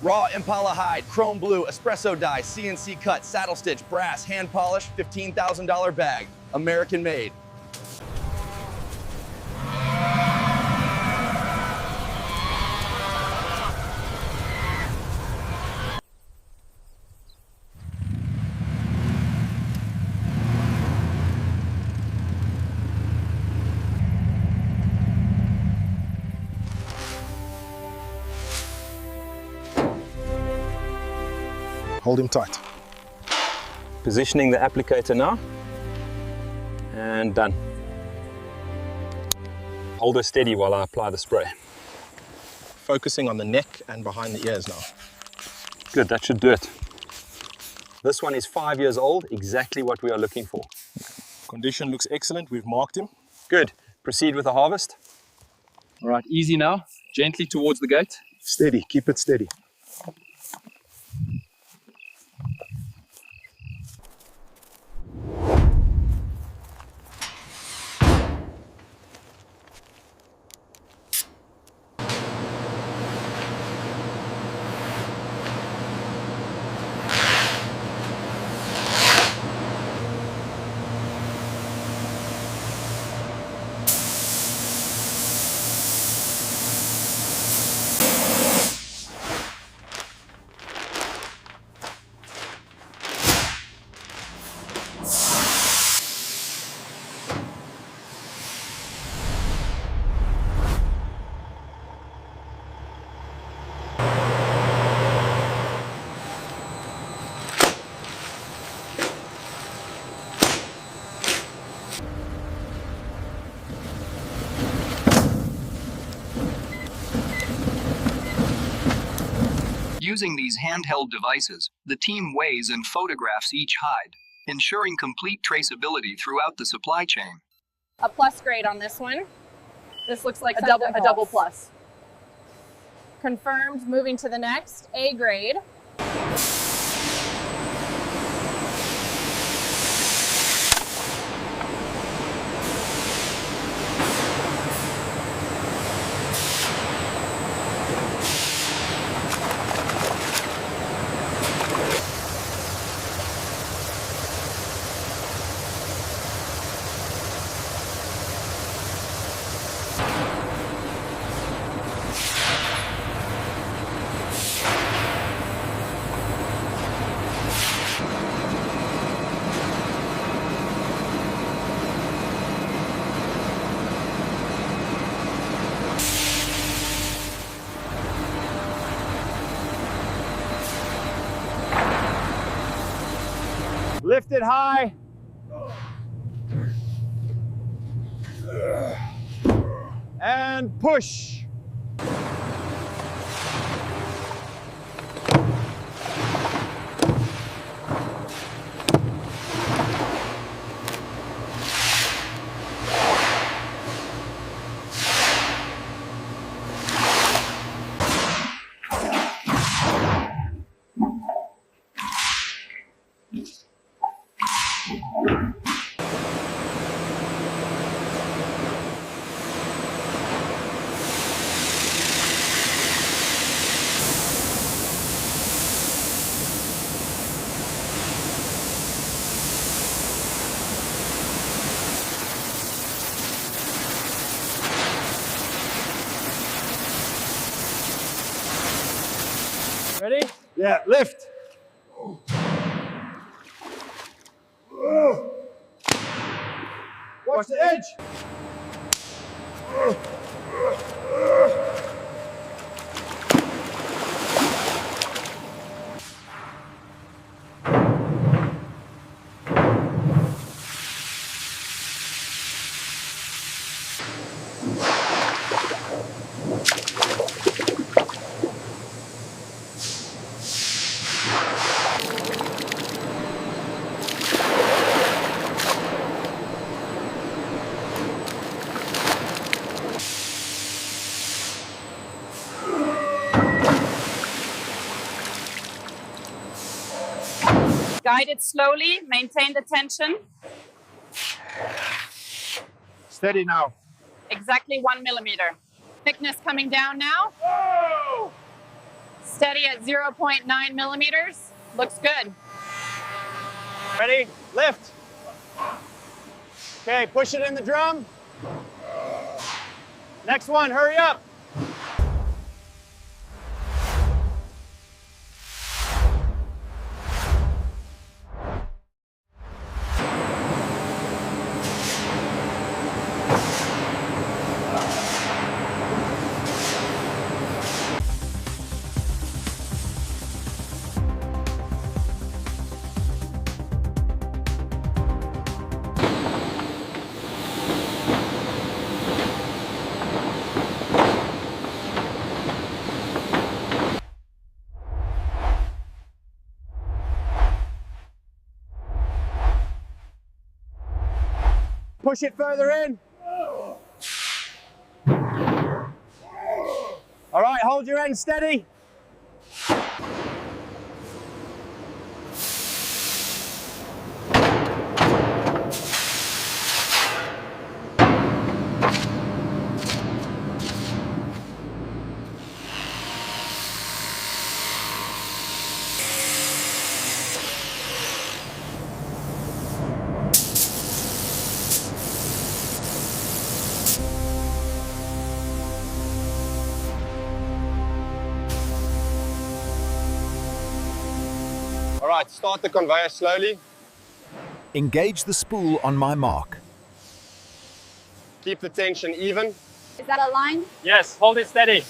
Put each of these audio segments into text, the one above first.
Raw Impala hide, chrome blue, espresso dye, CNC cut, saddle stitch, brass, hand polish, $15,000 bag. American made. Hold him tight. Positioning the applicator now. And done. Hold her steady while I apply the spray. Focusing on the neck and behind the ears now. Good, that should do it. This one is 5 years old, exactly what we are looking for. Condition looks excellent. We've marked him. Good. Proceed with the harvest. All right, easy now. Gently towards the gate. Steady. Keep it steady. Using these handheld devices, the team weighs and photographs each hide, ensuring complete traceability throughout the supply chain. A plus grade on this one. This looks like A double plus. Confirmed. Moving to the next, A grade. Lift it high. And push. Ready? Yeah, lift. Watch the edge. Guide it slowly, maintain the tension. Steady now. Exactly 1 millimeter. Thickness coming down now. Whoa! Steady at 0.9 millimeters. Looks good. Ready? Lift. Okay, push it in the drum. Next one, hurry up. Push it further in. All right, hold your end steady. All right, start the conveyor slowly. Engage the spool on my mark. Keep the tension even. Is that a line? Yes, hold it steady.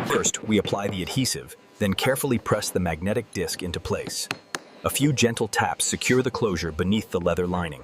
First, we apply the adhesive, then carefully press the magnetic disc into place. A few gentle taps secure the closure beneath the leather lining.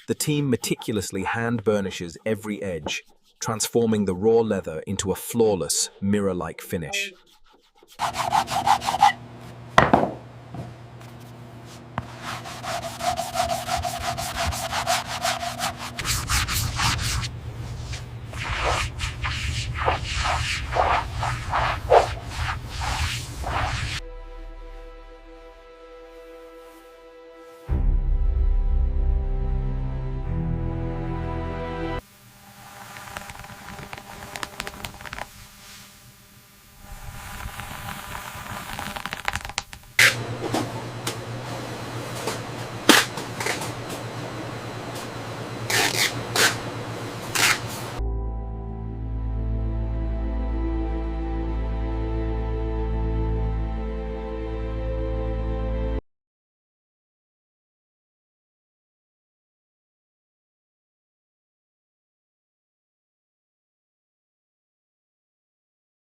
The team meticulously hand burnishes every edge, transforming the raw leather into a flawless, mirror-like finish.